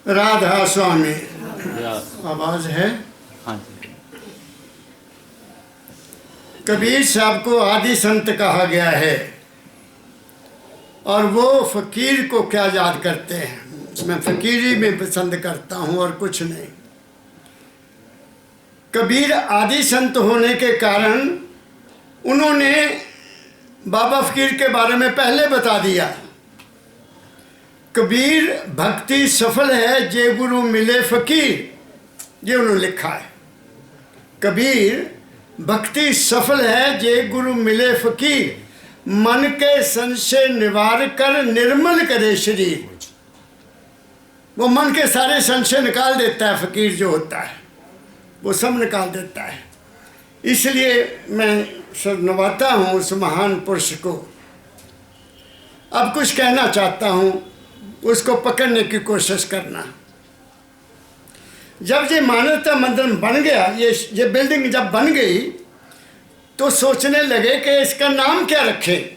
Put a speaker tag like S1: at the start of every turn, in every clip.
S1: राधा स्वामी आवाज है।
S2: हाँ जी।
S1: कबीर साहब को आदि संत कहा गया है और वो फकीर को क्या याद करते हैं। मैं फकीरी में पसंद करता हूँ और कुछ नहीं। कबीर आदि संत होने के कारण उन्होंने बाबा फकीर के बारे में पहले बता दिया। कबीर भक्ति सफल है जे गुरु मिले फकीर, ये उन्होंने लिखा है। कबीर भक्ति सफल है जे गुरु मिले फकीर, मन के संशय निवार कर निर्मल करे शरीर। वो मन के सारे संशय निकाल देता है। फकीर जो होता है वो सब निकाल देता है। इसलिए मैं नवाता हूँ उस महान पुरुष को। अब कुछ कहना चाहता हूँ, उसको पकड़ने की कोशिश करना। जब ये मानवता मंदिर बन गया, ये बिल्डिंग जब बन गई तो सोचने लगे कि इसका नाम क्या रखें।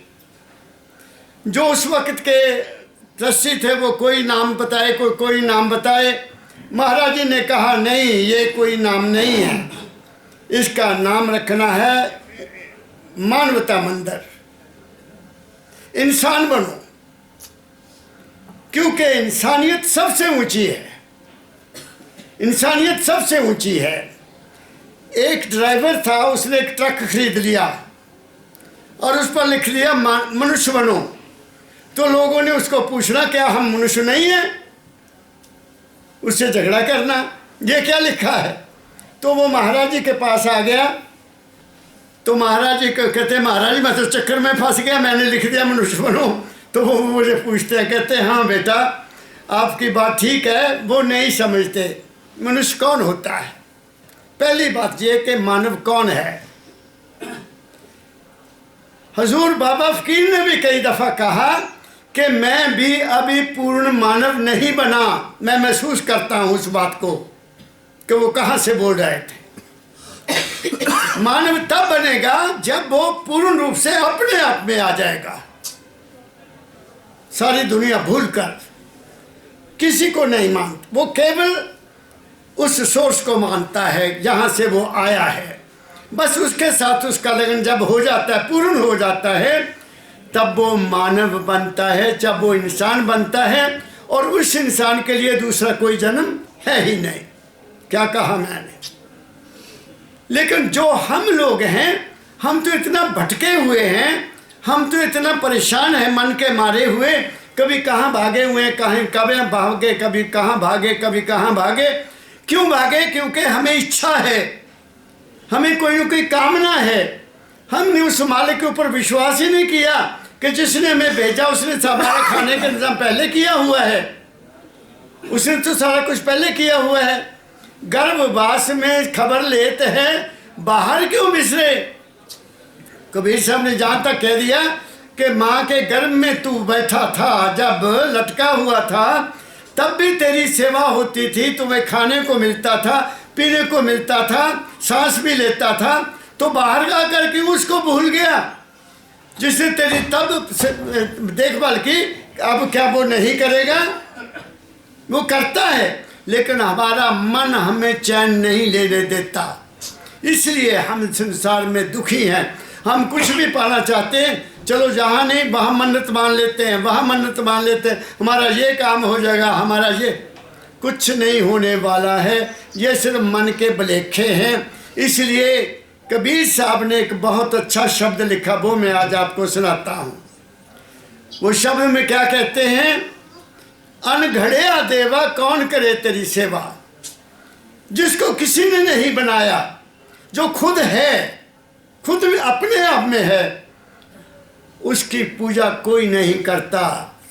S1: जो उस वक्त के ट्रस्टी थे वो कोई नाम बताए, कोई नाम बताए। महाराज जी ने कहा नहीं, ये कोई नाम नहीं है, इसका नाम रखना है मानवता मंदिर। इंसान बनो, क्योंकि इंसानियत सबसे ऊंची है। इंसानियत सबसे ऊंची है। एक ड्राइवर था, उसने एक ट्रक खरीद लिया और उस पर लिख लिया मनुष्य बनो। तो लोगों ने उसको पूछना क्या हम मनुष्य नहीं हैं? उससे झगड़ा करना, ये क्या लिखा है? तो वो महाराज जी के पास आ गया। तो महाराज जी कहते महाराज जी मैं तो चक्कर में फंस गया, मैंने लिख दिया मनुष्य बनो। तो वो मुझे पूछते हैं, कहते हैं हाँ बेटा आपकी बात ठीक है, वो नहीं समझते मनुष्य कौन होता है। पहली बात ये कि मानव कौन है। हजूर बाबा फकीर ने भी कई दफ़ा कहा कि मैं भी अभी पूर्ण मानव नहीं बना। मैं महसूस करता हूँ उस बात को कि वो कहाँ से बोल रहे थे। मानव तब बनेगा जब वो पूर्ण रूप से अपने आप में आ जाएगा, सारी दुनिया भूलकर, किसी को नहीं मानता। वो केवल उस सोर्स को मानता है जहाँ से वो आया है। बस उसके साथ उसका लगन जब हो जाता है, पूर्ण हो जाता है, तब वो मानव बनता है, जब वो इंसान बनता है। और उस इंसान के लिए दूसरा कोई जन्म है ही नहीं। क्या कहा मैंने? लेकिन जो हम लोग हैं, हम तो इतना भटके हुए हैं, हम तो इतना परेशान हैं मन के मारे हुए। कभी कहाँ भागे हुए हैं, कभी भागे, कभी कहाँ भागे, कभी कहाँ भागे। क्यों भागे? क्योंकि हमें इच्छा है, हमें कोई ना कोई कामना है। हमने उस मालिक के ऊपर विश्वास ही नहीं किया कि जिसने हमें भेजा उसने हमारे खाने का इंतजाम पहले किया हुआ है। उसने तो सारा कुछ पहले किया हुआ है। गर्भवास में खबर लेते हैं, बाहर क्यों बिसरे? कबीर साहब ने जहाँ तक कह दिया कि माँ के गर्भ में तू बैठा था, जब लटका हुआ था, तब भी तेरी सेवा होती थी। तुम्हें खाने को मिलता था, पीने को मिलता था, सांस भी लेता था। तो बाहर जा करके उसको भूल गया जिसने तेरी तब देखभाल की। अब क्या वो नहीं करेगा? वो करता है, लेकिन हमारा मन हमें चैन नहीं लेने देता। इसलिए हम संसार में दुखी हैं। हम कुछ भी पाना चाहते हैं, चलो जहाँ नहीं वहाँ मन्नत मान लेते हैं, वहाँ मन्नत मान लेते हैं, हमारा ये काम हो जाएगा, हमारा ये। कुछ नहीं होने वाला है, ये सिर्फ मन के भुलेखे हैं। इसलिए कबीर साहब ने एक बहुत अच्छा शब्द लिखा, वो मैं आज आपको सुनाता हूँ। वो शब्द में क्या कहते हैं? अनघड़िया देवा कौन करे तेरी सेवा। जिसको किसी ने नहीं बनाया, जो खुद है, खुद अपने आप में है, उसकी पूजा कोई नहीं करता।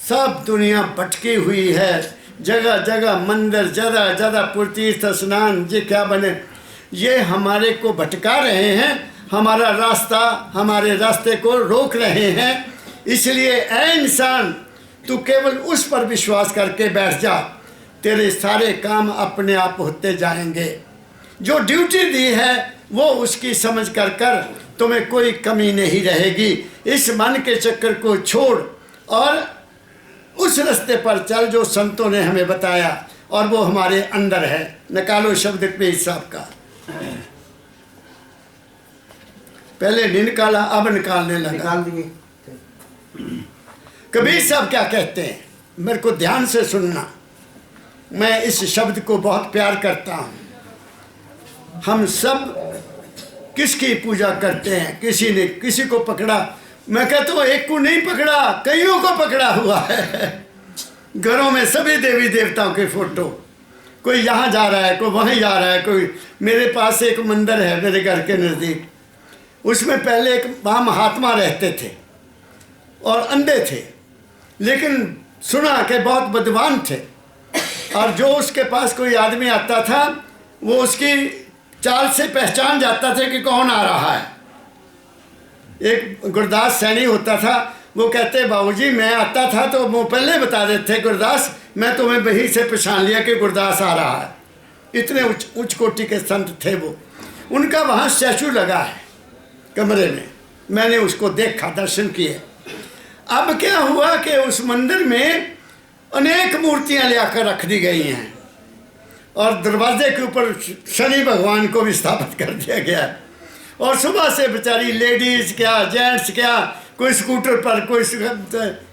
S1: सब दुनिया भटकी हुई है, जगह जगह मंदिर, जगह जगह तीर्थ स्नान, ये क्या बने, ये हमारे को भटका रहे हैं, हमारा रास्ता, हमारे रास्ते को रोक रहे हैं। इसलिए ऐ इंसान, तू केवल उस पर विश्वास करके बैठ जा, तेरे सारे काम अपने आप होते जाएंगे। जो ड्यूटी दी है वो उसकी समझ कर कर, तुम्हें कोई कमी नहीं रहेगी। इस मन के चक्कर को छोड़ और उस रास्ते पर चल जो संतों ने हमें बताया। और वो हमारे अंदर है। निकालो शब्द पे हिसाब का, पहले नहीं निकाला, अब निकालने लगा।
S2: निकाल दिए।
S1: कबीर साहब क्या कहते हैं, मेरे को ध्यान से सुनना, मैं इस शब्द को बहुत प्यार करता हूँ। हम सब किसकी पूजा करते हैं, किसी ने किसी को पकड़ा, मैं कहता हूँ एक को नहीं पकड़ा, कईयों को पकड़ा हुआ है। घरों में सभी देवी देवताओं के फोटो, कोई यहाँ जा रहा है, कोई वहीं जा रहा है, कोई मेरे पास एक मंदिर है मेरे घर के नज़दीक, उसमें पहले एक वहाँ महात्मा रहते थे और अंधे थे, लेकिन सुना कि बहुत विद्वान थे, और जो उसके पास कोई आदमी आता था वो उसकी चाल से पहचान जाता था कि कौन आ रहा है। एक गुरदास सैनी होता था, वो कहते बाबूजी मैं आता था तो वो पहले बता देते थे गुरदास, मैं तुम्हें वहीं से पहचान लिया कि गुरदास आ रहा है। इतने उच्च कोटि के संत थे वो। उनका वहाँ स्टैचू लगा है कमरे में, मैंने उसको देखा, दर्शन किए। अब क्या हुआ कि उस मंदिर में अनेक मूर्तियां लेकर रख दी गई हैं और दरवाजे के ऊपर शनि भगवान को भी स्थापित कर दिया गया है। और सुबह से बेचारी लेडीज़ क्या जेंट्स क्या, कोई स्कूटर पर, कोई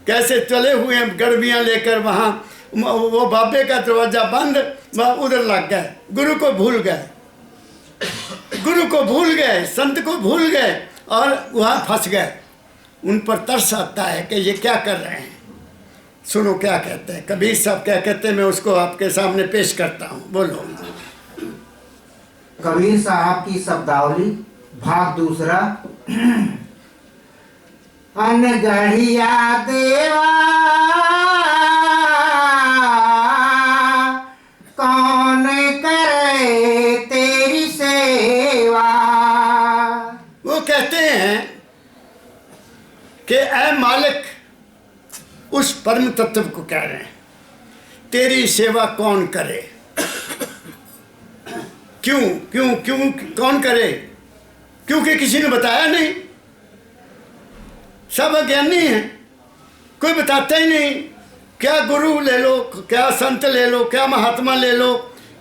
S1: कैसे चले हुए हैं गड़बियाँ लेकर, वहाँ वो बाबे का दरवाज़ा बंद, वह उधर लग गए, गुरु को भूल गए, गुरु को भूल गए, संत को भूल गए और वहाँ फंस गए। उन पर तरस आता है कि ये क्या कर रहे हैं। सुनो क्या कहते हैं कबीर साहब, क्या कहते हैं, मैं उसको आपके सामने पेश करता हूँ, बोलो।
S2: कबीर साहब की शब्दावली भाग दूसरा। अनगढ़िया देवा कौन करे तेरी सेवा।
S1: वो कहते हैं कि ऐ मालिक, उस परम तत्व को कह रहे हैं, तेरी सेवा कौन करे। क्यों क्यों क्यों कौन करे? क्योंकि किसी ने बताया नहीं, सब अज्ञानी हैं, कोई बताता ही नहीं। क्या गुरु ले लो, क्या संत ले लो, क्या महात्मा ले लो,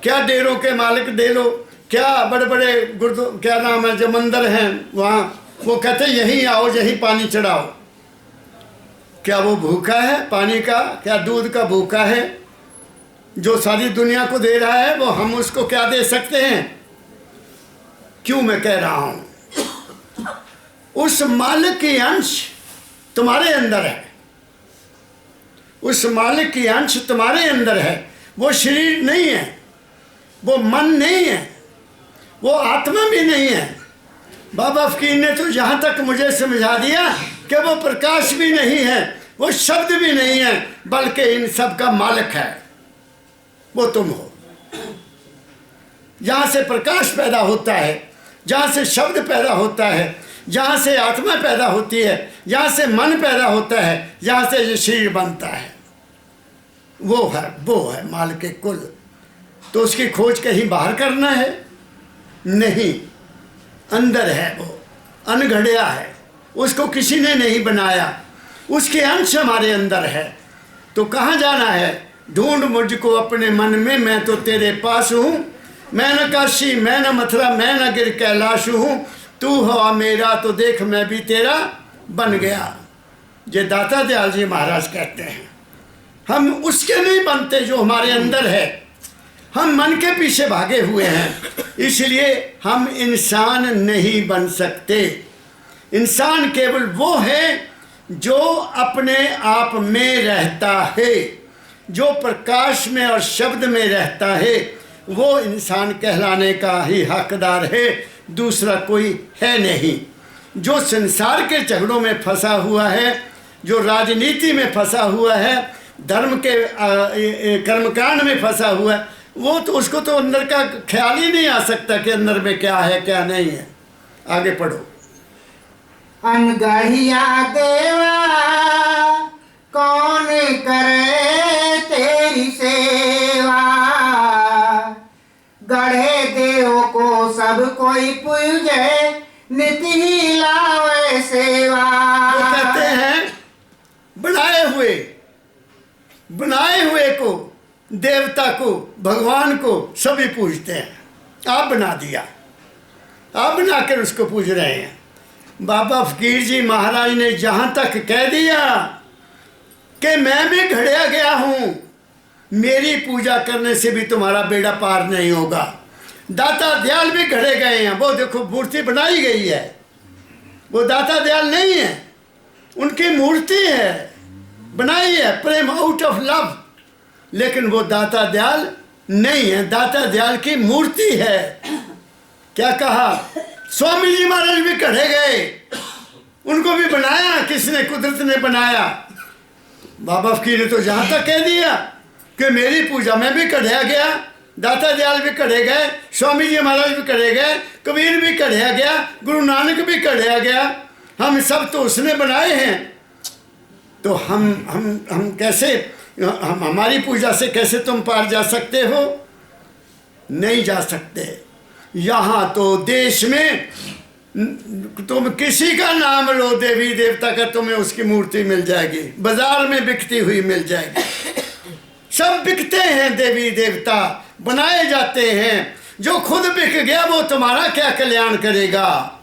S1: क्या डेरों के मालिक दे लो, क्या बड़े बड़े गुरु क्या नाम है जो मंदिर हैं वहाँ, वो कहते यहीं आओ यहीं पानी चढ़ाओ। क्या वो भूखा है पानी का, क्या दूध का भूखा है? जो सारी दुनिया को दे रहा है वो हम उसको क्या दे सकते हैं? क्यों मैं कह रहा हूँ, उस मालिक की अंश तुम्हारे अंदर है, उस मालिक की अंश तुम्हारे अंदर है। वो शरीर नहीं है, वो मन नहीं है, वो आत्मा भी नहीं है। बाबा फकीर ने तो यहाँ तक मुझे समझा दिया कि वो प्रकाश भी नहीं है, वो शब्द भी नहीं है, बल्कि इन सब का मालिक है, वो तुम हो। जहाँ से प्रकाश पैदा होता है, जहाँ से शब्द पैदा होता है, जहाँ से आत्मा पैदा होती है, जहाँ से मन पैदा होता है, जहाँ से ये शरीर बनता है, वो है मालिक के कुल। तो उसकी खोज कहीं बाहर करना है? नहीं, अंदर है, वो अनघड़िया है, उसको किसी ने नहीं बनाया, उसके अंश हमारे अंदर है। तो कहाँ जाना है? ढूंढ मुझको अपने मन में, मैं तो तेरे पास हूँ। मैं न काशी, मैं न मथुरा, मैं न गिर कैलाश हूँ। तू हो मेरा तो देख मैं भी तेरा बन गया। ये दाता दयाल जी महाराज कहते हैं। हम उसके नहीं बनते जो हमारे अंदर है, हम मन के पीछे भागे हुए हैं, इसलिए हम इंसान नहीं बन सकते। इंसान केवल वो है जो अपने आप में रहता है, जो प्रकाश में और शब्द में रहता है, वो इंसान कहलाने का ही हकदार है, दूसरा कोई है नहीं। जो संसार के झगड़ों में फंसा हुआ है, जो राजनीति में फंसा हुआ है, धर्म के कर्मकांड में फंसा हुआ है, वो तो उसको तो अंदर का ख्याल ही नहीं आ सकता कि अंदर में क्या है क्या नहीं है। आगे पढ़ो।
S2: अनगढ़िया देवा कौन करे तेरी सेवा। गढ़े देव को सब कोई पूजे, नित ही लावे सेवा।
S1: वो कहते हैं बनाए हुए को देवता को, भगवान को सभी पूजते हैं। आप बना दिया, आप बनाकर उसको पूज रहे हैं। बाबा फकीर जी महाराज ने जहाँ तक कह दिया कि मैं भी घड़िया गया हूँ, मेरी पूजा करने से भी तुम्हारा बेड़ा पार नहीं होगा। दाता दयाल भी घड़े गए हैं, वो देखो मूर्ति बनाई गई है, वो दाता दयाल नहीं है, उनकी मूर्ति है, बनाई है, प्रेम आउट ऑफ लव, लेकिन वो दाता दयाल नहीं है, दाता दयाल की मूर्ति है। क्या कहा? स्वामी जी महाराज भी घड़े गए, उनको भी बनाया किसने? कुदरत ने बनाया। बाबा फकीर ने तो जहाँ तक कह दिया कि मेरी पूजा में भी कढ़िया गया, दाता दयाल भी कढ़े गए, स्वामी जी महाराज भी कढ़े गए, कबीर भी कढ़िया गया, गुरु नानक भी कढ़िया गया, हम सब तो उसने बनाए हैं। तो हम कैसे, हमारी पूजा से कैसे तुम पार जा सकते हो? नहीं जा सकते। यहाँ तो देश में तुम किसी का नाम लो देवी देवता का, तुम्हें उसकी मूर्ति मिल जाएगी, बाजार में बिकती हुई मिल जाएगी। सब बिकते हैं, देवी देवता बनाए जाते हैं। जो खुद बिक गया वो तुम्हारा क्या कल्याण करेगा?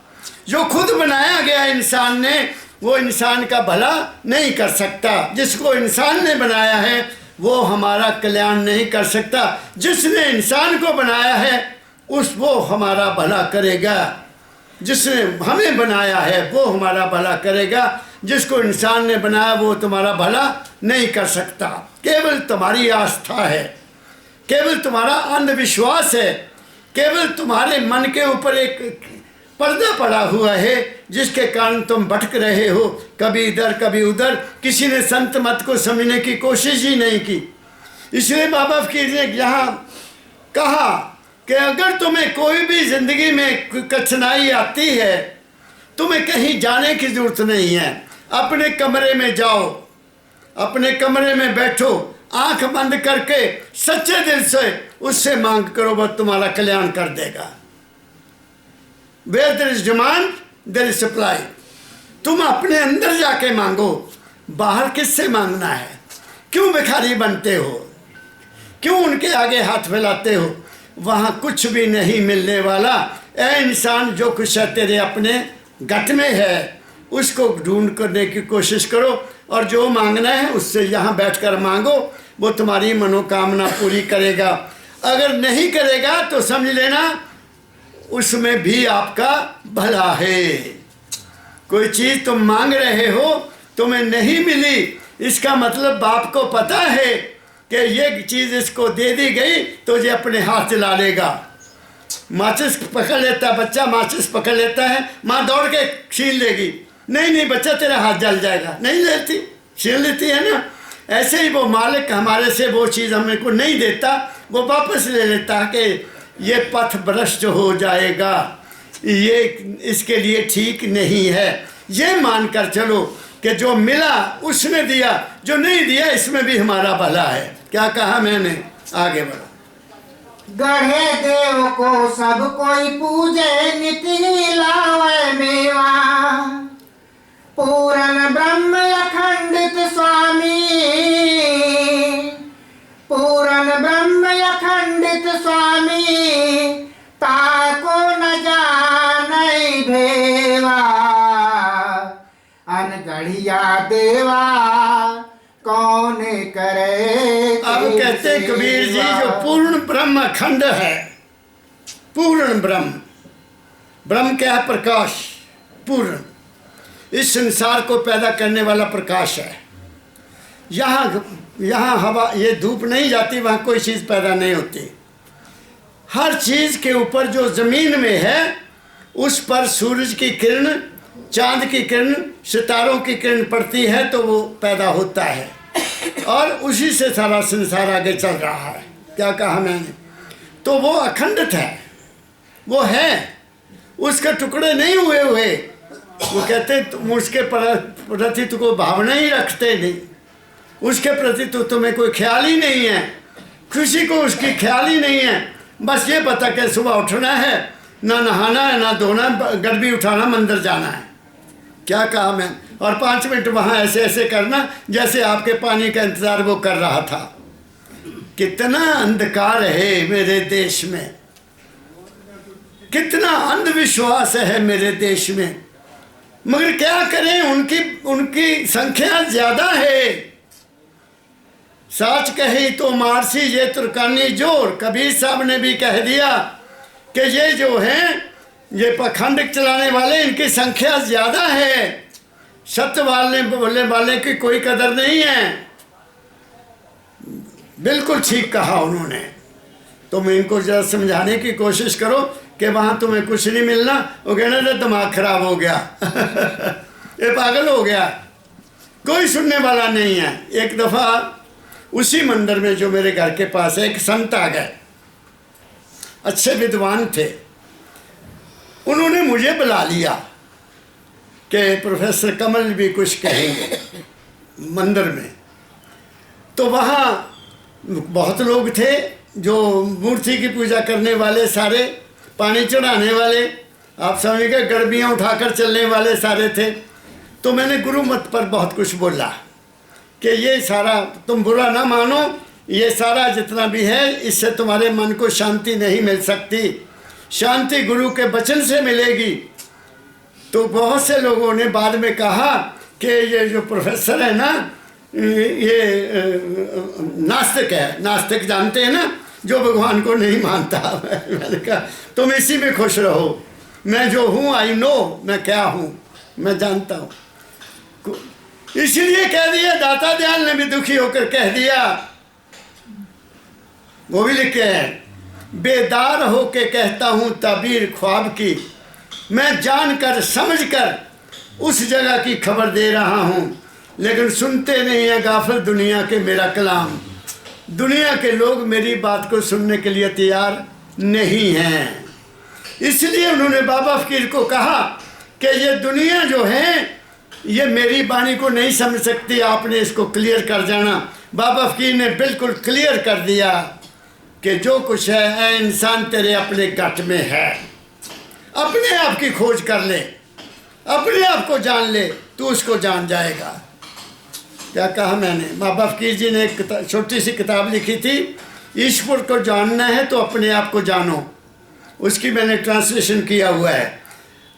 S1: जो खुद बनाया गया इंसान ने, वो इंसान का भला नहीं कर सकता। जिसको इंसान ने बनाया है वो हमारा कल्याण नहीं कर सकता। जिसने इंसान को बनाया है वो हमारा भला करेगा। जिसने हमें बनाया है वो हमारा भला करेगा। जिसको इंसान ने बनाया वो तुम्हारा भला नहीं कर सकता। केवल तुम्हारी आस्था है, केवल तुम्हारा अंधविश्वास है, केवल तुम्हारे मन के ऊपर एक पर्दा पड़ा हुआ है जिसके कारण तुम भटक रहे हो, कभी इधर कभी उधर। किसी ने संत मत को समझने की कोशिश ही नहीं की। इसलिए बाबा फकीर ने यहाँ कहा कि अगर तुम्हें कोई भी जिंदगी में कठिनाई आती है, तुम्हें कहीं जाने की जरूरत नहीं है। अपने कमरे में जाओ, अपने कमरे में बैठो, आंख बंद करके सच्चे दिल से उससे मांग करो, वह तुम्हारा कल्याण कर देगा। Where there is demand, there is supply। तुम अपने अंदर जाके मांगो, बाहर किससे मांगना है? क्यों भिखारी बनते हो? क्यों उनके आगे हाथ फैलाते हो? वहाँ कुछ भी नहीं मिलने वाला। ऐ इंसान, जो कुछ है तेरे अपने गट में है, उसको ढूंढ करने की कोशिश करो, और जो मांगना है उससे यहाँ बैठकर मांगो, वो तुम्हारी मनोकामना पूरी करेगा। अगर नहीं करेगा तो समझ लेना उसमें भी आपका भला है। कोई चीज़ तुम मांग रहे हो, तुम्हें नहीं मिली, इसका मतलब बाप को पता है कि ये चीज़ इसको दे दी गई तो ये अपने हाथ चला लेगा। माचिस पकड़ लेता है बच्चा, माचिस पकड़ लेता है, माँ दौड़ के छीन लेगी। नहीं बच्चा तेरा हाथ जल जाएगा, नहीं लेती, छीन लेती है ना। ऐसे ही वो मालिक हमारे से वो चीज़ हमें को नहीं देता, वो वापस ले लेता है कि ये पथ भ्रष्ट हो जाएगा, ये इसके लिए ठीक नहीं है। ये मानकर चलो कि जो मिला उसने दिया, जो नहीं दिया इसमें भी हमारा भला है। क्या कहा मैंने? आगे बढ़ो।
S2: गढ़े देव को सब कोई पूजे, नित्य ही लावे मेवा। पूरन ब्रह्म अखंडित स्वामी, पूरन ब्रह्म अखंडित स्वामी, ताको न जाने भेवा। अनगढ़िया देवा कौन करे।
S1: अब कहते हैं कबीर जी, जो पूर्ण ब्रह्म अखंड है, पूर्ण ब्रह्म, ब्रह्म क्या है? प्रकाश, पूर्ण, इस संसार को पैदा करने वाला प्रकाश है। यहाँ हवा, ये धूप नहीं जाती, वहाँ कोई चीज़ पैदा नहीं होती। हर चीज़ के ऊपर जो ज़मीन में है उस पर सूरज की किरण, चांद की किरण, सितारों की किरण पड़ती है तो वो पैदा होता है, और उसी से सारा संसार आगे चल रहा है। क्या कहा मैंने? तो वो अखंडित है, वो है, उसके टुकड़े नहीं हुए हुए। वो कहते तुम उसके प्रति तो कोई भावना ही रखते नहीं, उसके प्रति तो तुम्हें कोई ख्याल ही नहीं है, खुशी को उसकी ख्याल ही नहीं है। बस ये पता कि सुबह उठना है, ना नहाना है, ना धोना, गड़बी उठाना, मंदिर जाना है। क्या कहा मैं? और 5 मिनट वहाँ ऐसे ऐसे करना जैसे आपके पानी का इंतज़ार वो कर रहा था। कितना अंधकार है मेरे देश में, कितना अंधविश्वास है मेरे देश में, मगर क्या करें, उनकी संख्या ज्यादा है। सच कही तो मारसी ये तुर्कानी जोर। कबीर साहब ने भी कह दिया कि ये जो हैं, ये पखंड चलाने वाले, इनकी संख्या ज्यादा है, सत्य बोलने वाले की कोई कदर नहीं है। बिल्कुल ठीक कहा उन्होंने। तुम इनको जरा समझाने की कोशिश करो कि वहाँ तुम्हें कुछ नहीं मिलना। वो कहना था दिमाग खराब हो गया ये पागल हो गया, कोई सुनने वाला नहीं है। एक दफ़ा उसी मंदिर में जो मेरे घर के पास है, एक संत आ गए, अच्छे विद्वान थे। उन्होंने मुझे बुला लिया कि प्रोफेसर कमल भी कुछ कहेंगे मंदिर में। तो वहाँ बहुत लोग थे जो मूर्ति की पूजा करने वाले, सारे पानी चढ़ाने वाले, आप समझ गए, गड़बियाँ उठाकर चलने वाले सारे थे। तो मैंने गुरु मत पर बहुत कुछ बोला कि ये सारा तुम बुरा ना मानो, ये सारा जितना भी है इससे तुम्हारे मन को शांति नहीं मिल सकती, शांति गुरु के वचन से मिलेगी। तो बहुत से लोगों ने बाद में कहा कि ये जो प्रोफेसर है ना, ये नास्तिक है। नास्तिक जानते हैं ना, जो भगवान को नहीं मानता। मैंने कहा तुम इसी में खुश रहो, मैं जो हूँ आई नो, मैं क्या हूँ मैं जानता हूँ। इसलिए कह दिया, दाता दयाल ने भी दुखी होकर कह दिया, वो भी लिखे हैं, बेदार होके कहता हूँ ताबीर ख्वाब की, मैं जानकर समझकर उस जगह की खबर दे रहा हूँ, लेकिन सुनते नहीं है गाफिल दुनिया के मेरा कलाम। दुनिया के लोग मेरी बात को सुनने के लिए तैयार नहीं हैं। इसलिए उन्होंने बाबा फकीर को कहा कि ये दुनिया जो है ये मेरी वाणी को नहीं समझ सकती, आपने इसको क्लियर कर जाना। बाबा फकीर ने बिल्कुल क्लियर कर दिया कि जो कुछ है ऐ इंसान तेरे अपने गट में है, अपने आप की खोज कर ले, अपने आप को जान ले, तू उसको जान जाएगा। क्या कहा मैंने? बाबा फकीर जी ने एक छोटी सी किताब लिखी थी, ईश्वर को जानना है तो अपने आप को जानो, उसकी मैंने ट्रांसलेशन किया हुआ है,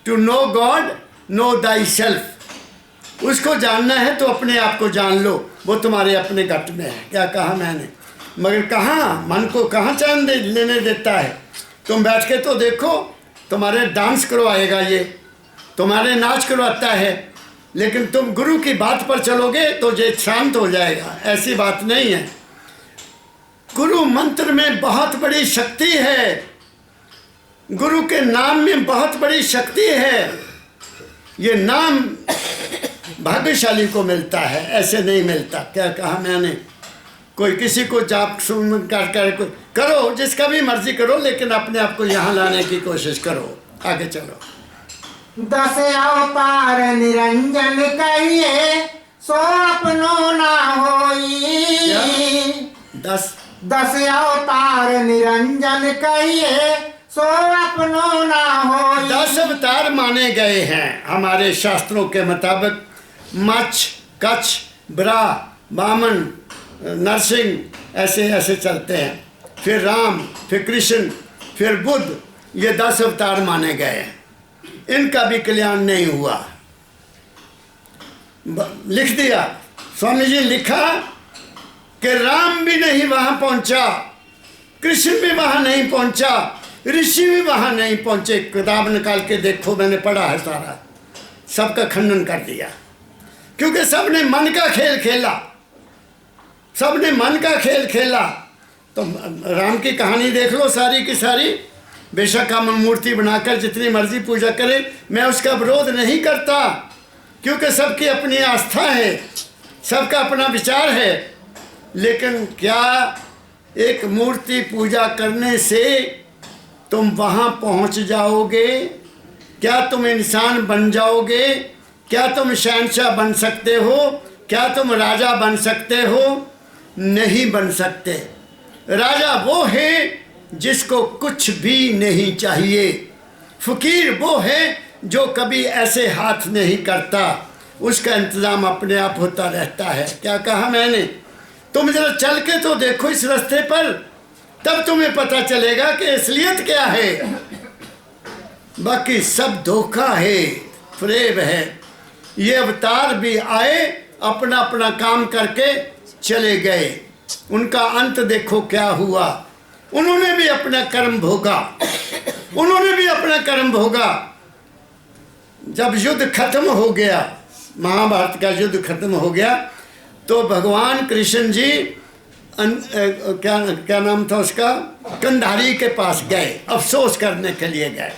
S1: to know God know thy self. उसको जानना है तो अपने आप को जान लो, वो तुम्हारे अपने गट में है। क्या कहा मैंने? मगर कहाँ, मन को कहाँ चैन लेने देता है। तुम बैठ के तो देखो, तुम्हारे डांस करवाएगा ये, तुम्हारे नाच करवाता है, लेकिन तुम गुरु की बात पर चलोगे तो ये शांत हो जाएगा। ऐसी बात नहीं है। गुरु मंत्र में बहुत बड़ी शक्ति है, गुरु के नाम में बहुत बड़ी शक्ति है। ये नाम भाग्यशाली को मिलता है, ऐसे नहीं मिलता। क्या कहा मैंने? कोई किसी को जाप सुन कर करो, जिसका भी मर्जी करो, लेकिन अपने आप को यहाँ लाने की कोशिश करो। आगे चलो।
S2: 10 अवतार निरंजन कहिए, सो अपनो ना होई। 10 अवतार निरंजन कहिए, सो अपनो ना होई।
S1: 10 अवतार माने गए हैं हमारे शास्त्रों के मुताबिक। मच्छ, कच्छ, बरा, वामन, नरसिंह, ऐसे ऐसे चलते हैं। फिर राम, फिर कृष्ण, फिर बुद्ध, ये 10 अवतार माने गए हैं। इनका भी कल्याण नहीं हुआ। लिख दिया स्वामी जी, लिखा कि राम भी नहीं वहां पहुंचा, कृष्ण भी वहां नहीं पहुंचा, ऋषि भी वहां नहीं पहुंचे। किताब निकाल के देखो, मैंने पढ़ा है सारा, सबका खंडन कर दिया, क्योंकि सबने मन का खेल खेला, सबने मन का खेल खेला। तो राम की कहानी देख लो सारी की सारी। बेशक हम मूर्ति बनाकर जितनी मर्जी पूजा करें, मैं उसका विरोध नहीं करता, क्योंकि सबकी अपनी आस्था है, सबका अपना विचार है। लेकिन क्या एक मूर्ति पूजा करने से तुम वहाँ पहुँच जाओगे? क्या तुम इंसान बन जाओगे? क्या तुम शहंशाह बन सकते हो? क्या तुम राजा बन सकते हो? नहीं बन सकते। राजा वो है जिसको कुछ भी नहीं चाहिए। फकीर वो है जो कभी ऐसे हाथ नहीं करता, उसका इंतज़ाम अपने आप होता रहता है। क्या कहा मैंने? तुम जरा चल के तो देखो इस रास्ते पर, तब तुम्हें पता चलेगा कि असलियत क्या है। बाकी सब धोखा है, फ्रेब है। ये अवतार भी आए, अपना अपना काम करके चले गए, उनका अंत देखो क्या हुआ। उन्होंने भी अपना कर्म भोगा, उन्होंने भी अपना कर्म भोगा। जब युद्ध खत्म हो गया, महाभारत का युद्ध खत्म हो गया, तो भगवान कृष्ण जी क्या नाम था उसका, कंधारी के पास गए, अफसोस करने के लिए गए।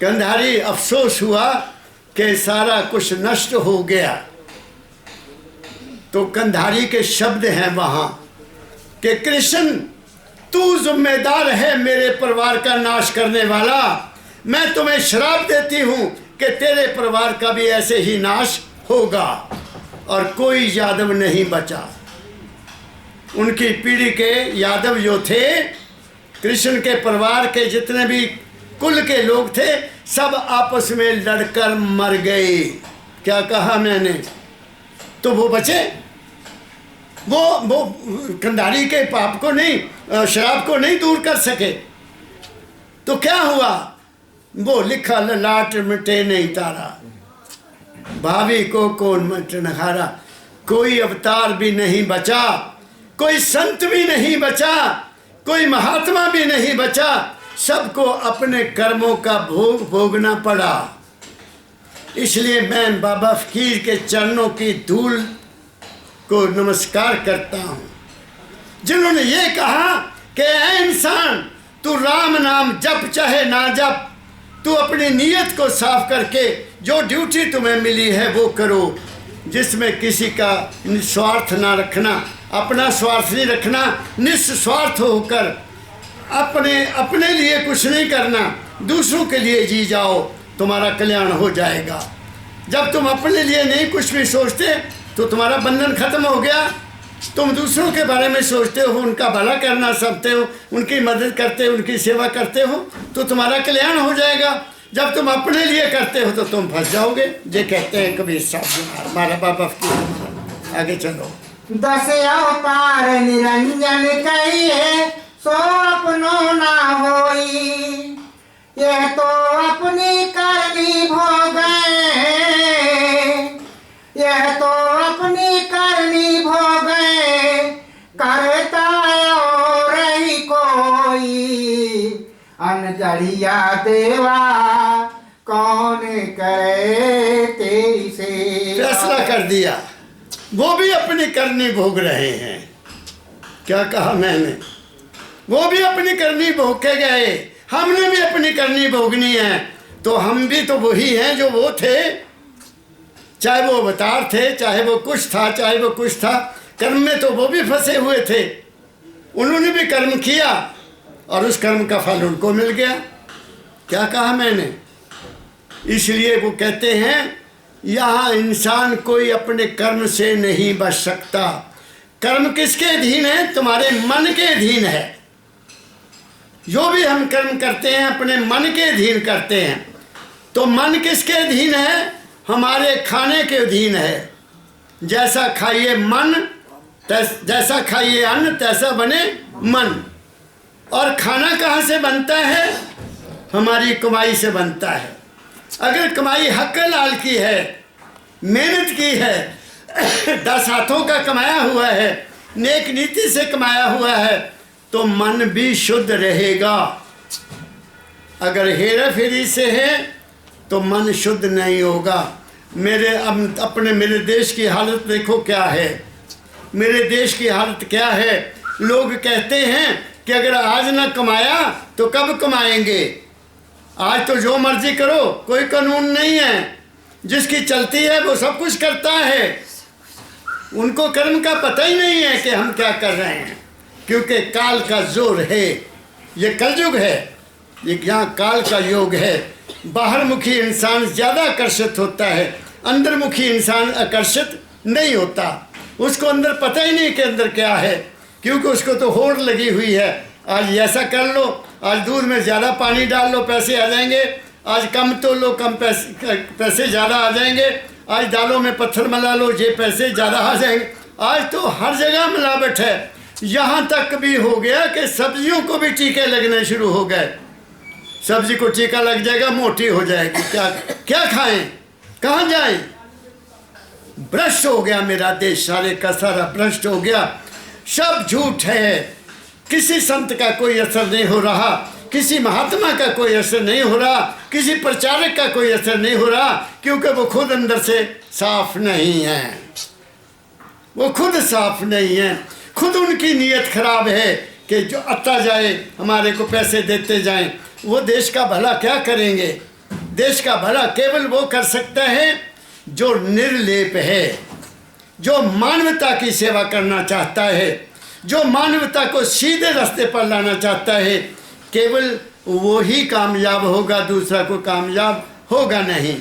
S1: कंधारी अफसोस हुआ कि सारा कुछ नष्ट हो गया। तो कंधारी के शब्द हैं वहाँ कि कृष्ण तू जिम्मेदार है मेरे परिवार का नाश करने वाला, मैं तुम्हें श्राप देती हूँ कि तेरे परिवार का भी ऐसे ही नाश होगा। और कोई यादव नहीं बचा। उनकी पीढ़ी के यादव जो थे, कृष्ण के परिवार के जितने भी कुल के लोग थे, सब आपस में लड़कर मर गए। क्या कहा मैंने? तो वो बचे, वो कंधारी के पाप को नहीं, श्राप को नहीं दूर कर सके। तो क्या हुआ? वो लिखा ललाट मिटे नहीं तारा, भावी को कौन मटन हारा। कोई अवतार भी नहीं बचा, कोई संत भी नहीं बचा, कोई महात्मा भी नहीं बचा। सबको अपने कर्मों का भोग भोगना पड़ा। इसलिए मैं बाबा फकीर के चरणों की धूल को नमस्कार करता हूँ, जिन्होंने ये कहा कि ऐ इंसान, तू राम नाम जप चाहे ना जप, तू अपनी नीयत को साफ करके जो ड्यूटी तुम्हें मिली है वो करो, जिसमें किसी का स्वार्थ ना रखना, अपना स्वार्थ नहीं रखना, निस्वार्थ होकर अपने लिए कुछ नहीं करना, दूसरों के लिए जी जाओ, तुम्हारा कल्याण हो जाएगा। जब तुम अपने लिए नहीं कुछ भी सोचते तो तुम्हारा बंधन खत्म हो गया। तुम दूसरों के बारे में सोचते हो, उनका भला करना चाहते हो, उनकी मदद करते हो, उनकी सेवा करते हो, तो तुम्हारा कल्याण हो जाएगा। जब तुम अपने लिए करते हो तो तुम फंस जाओगे। ये कहते हैं कबीर साहब, हमारा बाबा फकीर। आगे चलो।
S2: 10 अवतार निरंजन कहिए, सो अपनो ना होई, यह तो अपनी करनी भोगे, यह तो अपनी करनी भोगे, करता और ही कोई, अनजड़िया देवा कौन करे तेरी से।
S1: फैसला कर दिया, वो भी अपनी करनी भोग रहे हैं। क्या कहा मैंने? वो भी अपनी करनी भोग के गए, हमने भी अपनी करनी भोगनी है। तो हम भी तो वही हैं जो वो थे, चाहे वो अवतार थे, चाहे वो कुछ था, चाहे वो कुछ था। कर्म में तो वो भी फंसे हुए थे। उन्होंने भी कर्म किया और उस कर्म का फल उनको मिल गया। क्या कहा मैंने? इसलिए वो कहते हैं यहाँ इंसान कोई अपने कर्म से नहीं बच सकता। कर्म किसके अधीन है? तुम्हारे मन के अधीन है। जो भी हम कर्म करते हैं अपने मन के अधीन करते हैं। तो मन किसके अधीन है? हमारे खाने के अधीन है। जैसा खाइए मन, जैसा खाइए अन्न, तैसा बने मन। और खाना कहाँ से बनता है? हमारी कमाई से बनता है। अगर कमाई हक लाल की है, मेहनत की है, 10 हाथों का कमाया हुआ है, नेक नीति से कमाया हुआ है, तो मन भी शुद्ध रहेगा। अगर हेरा फेरी से है तो मन शुद्ध नहीं होगा। मेरे देश की हालत देखो क्या है। मेरे देश की हालत क्या है? लोग कहते हैं कि अगर आज ना कमाया तो कब कमाएंगे। आज तो जो मर्जी करो, कोई कानून नहीं है। जिसकी चलती है वो सब कुछ करता है। उनको कर्म का पता ही नहीं है कि हम क्या कर रहे हैं, क्योंकि काल का जोर है। ये कलयुग है, ये यहाँ काल का योग है। बाहरमुखी इंसान ज़्यादा आकर्षित होता है, अंदरमुखी इंसान आकर्षित नहीं होता। उसको अंदर पता ही नहीं कि अंदर क्या है, क्योंकि उसको तो होड़ लगी हुई है। आज ऐसा कर लो, आज दूध में ज़्यादा पानी डाल लो, पैसे आ जाएंगे। आज कम तो लो, कम पैसे ज़्यादा आ जाएंगे। आज दालों में पत्थर मिला लो, ये पैसे ज़्यादा आ जाएंगे। आज तो हर जगह मिलावट है। यहाँ तक भी हो गया कि सब्जियों को भी टीके लगने शुरू हो गए। सब्जी को टीका लग जाएगा, मोटी हो जाएगी, क्या क्या खाएं, कहाँ जाएं? भ्रष्ट हो गया मेरा देश, सारे का सारा भ्रष्ट हो गया। सब झूठ है, किसी संत का कोई असर नहीं हो रहा, किसी महात्मा का कोई असर नहीं हो रहा, किसी प्रचारक का कोई असर नहीं हो रहा, क्योंकि वो खुद अंदर से साफ नहीं है। वो खुद साफ नहीं है, खुद उनकी नीयत खराब है कि जो आता जाए हमारे को पैसे देते जाएं। वो देश का भला क्या करेंगे? देश का भला केवल वो कर सकता है जो निर्लेप है, जो मानवता की सेवा करना चाहता है, जो मानवता को सीधे रास्ते पर लाना चाहता है। केवल वो ही कामयाब होगा, दूसरा को कामयाब होगा नहीं।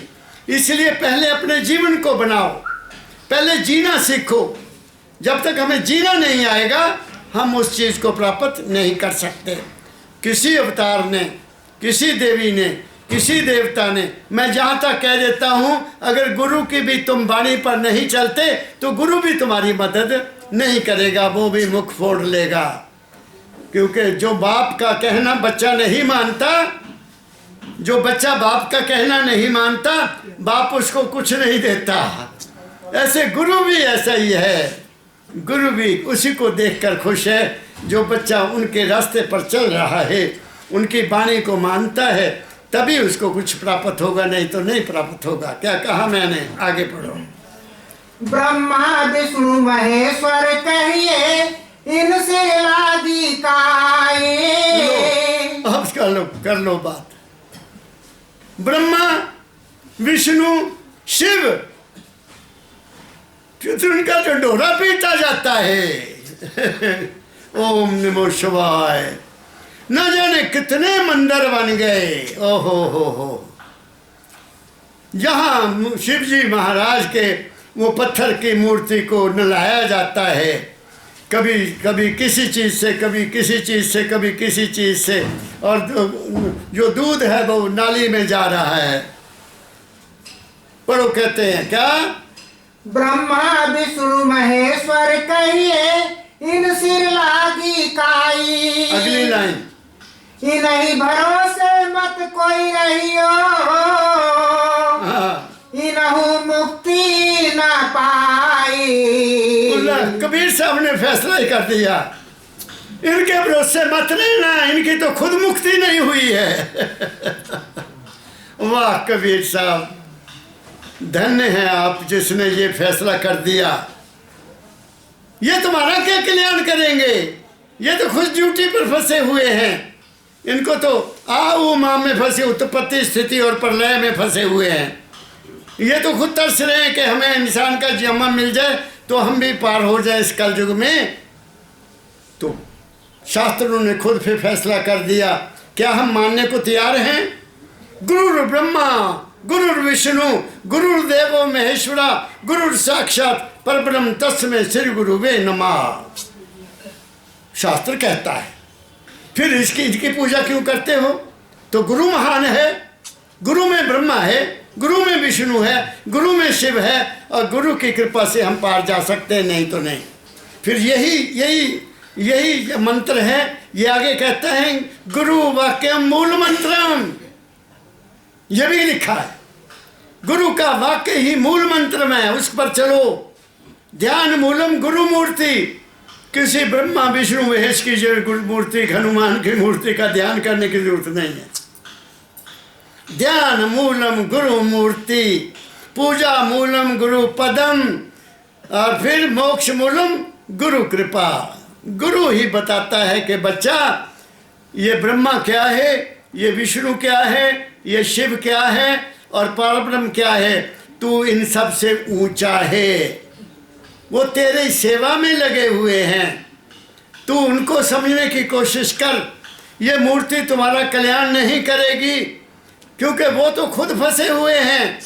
S1: इसलिए पहले अपने जीवन को बनाओ, पहले जीना सीखो। जब तक हमें जीना नहीं आएगा हम उस चीज़ को प्राप्त नहीं कर सकते। किसी अवतार ने, किसी देवी ने, किसी देवता ने, मैं जहाँ तक कह देता हूँ, अगर गुरु की भी तुम वाणी पर नहीं चलते तो गुरु भी तुम्हारी मदद नहीं करेगा, वो भी मुख फोड़ लेगा। क्योंकि जो बाप का कहना बच्चा नहीं मानता, जो बच्चा बाप का कहना नहीं मानता, बाप उसको कुछ नहीं देता। ऐसे गुरु भी ऐसा ही है, गुरु भी उसी को देखकर खुश है जो बच्चा उनके रास्ते पर चल रहा है, उनकी वाणी को मानता है, तभी उसको कुछ प्राप्त होगा, नहीं तो नहीं प्राप्त होगा। क्या कहा मैंने? आगे पढ़ो।
S2: ब्रह्मा विष्णु महेश्वर कहिए, इनसे लागी काए।
S1: अब कर लो बात। ब्रह्मा विष्णु शिव, फिर उनका जो डोरा पीटा जाता है। ओम नमो शिवाय। न जाने कितने मंदिर बन गए। ओहो हो। जहाँ शिव जी महाराज के वो पत्थर की मूर्ति को नलाया जाता है, कभी कभी किसी चीज़ से, कभी किसी चीज़ से, कभी किसी चीज़ से, और जो दूध है वो नाली में जा रहा है। पढ़ो, कहते हैं क्या?
S2: ब्रह्मा विष्णु महेश्वर कहिए, इन सिर लागी काई।
S1: अगली लाइन।
S2: इन्हीं भरोसे मत कोई रहियो, इनहु मुक्ति न पाई।
S1: कबीर साहब ने फैसला ही कर दिया, इनके भरोसे मत लेना, इनकी तो खुद मुक्ति नहीं हुई है। वाह कबीर साहब, धन्य है आप जिसने ये फैसला कर दिया। ये तुम्हारा क्या कल्याण करेंगे? ये तो खुद ड्यूटी पर फंसे हुए हैं। इनको तो आओ माँ में फंसे, उत्पत्ति स्थिति और प्रलय में फंसे हुए हैं। ये तो खुद तरस रहे हैं कि हमें इंसान का जन्म मिल जाए तो हम भी पार हो जाए इस कलयुग में। तो शास्त्रों ने खुद फिर फैसला कर दिया। क्या हम मानने को तैयार हैं? गुरुर् ब्रह्मा गुरुर् विष्णु गुरुर्देवो महेश्वरा गुरुर् साक्षात परब्रह्म तस्मै श्री गुरुवे नमः। शास्त्र कहता है। फिर इसकी पूजा क्यों करते हो? तो गुरु महान है, गुरु में ब्रह्मा है, गुरु में विष्णु है, गुरु में शिव है, और गुरु की कृपा से हम पार जा सकते हैं, नहीं तो नहीं। फिर यही मंत्र है। ये आगे कहता है गुरु वाक्यम मूल मंत्रम, ये भी लिखा है। गुरु का वाक्य ही मूल मंत्र में है, उस पर चलो। ध्यान मूलम गुरु मूर्ति। किसी ब्रह्मा विष्णु महेश की गुरु मूर्ति, हनुमान की मूर्ति का ध्यान करने की जरूरत नहीं है। ध्यान मूलम गुरु मूर्ति, पूजा मूलम गुरु पदम, और फिर मोक्ष मूलम गुरु कृपा। गुरु ही बताता है कि बच्चा ये ब्रह्मा क्या है, ये विष्णु क्या है, ये शिव क्या है, और परब्रह्म क्या है। तू इन सब से ऊंचा है, वो तेरे सेवा में लगे हुए हैं। तू उनको समझने की कोशिश कर। ये मूर्ति तुम्हारा कल्याण नहीं करेगी, क्योंकि वो तो खुद फंसे हुए हैं।